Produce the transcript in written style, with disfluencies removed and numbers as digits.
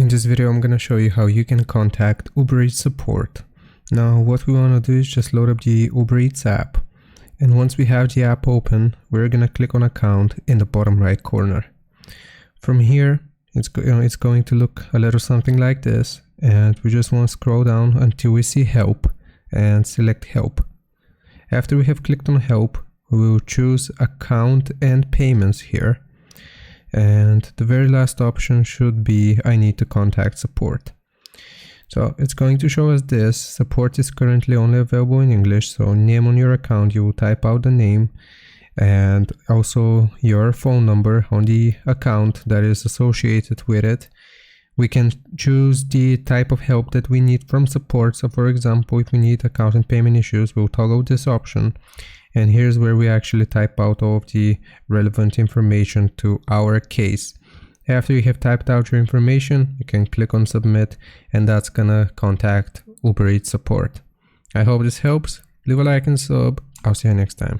In this video, I'm gonna show you how you can contact Uber Eats support. Now, what we wanna do is just load up the Uber Eats app. And once we have the app open, we're gonna click on account in the bottom right corner. From here, it's going to look a little something like this. And we just wanna scroll down until we see help and select help. After we have clicked on help, we will choose account and payments here. And the very last option should be I need to contact support. So it's going to show us this. Support is currently only available in English, so name on your account, you will type out the name and also your phone number on the account that is associated with it. We can choose the type of help that we need from support. So for example, if we need account and payment issues, we'll toggle this option. And here's where we actually type out all of the relevant information to our case. After you have typed out your information, you can click on submit, and that's gonna contact Uber Eats support. I hope this helps. Leave a like and sub. I'll see you next time.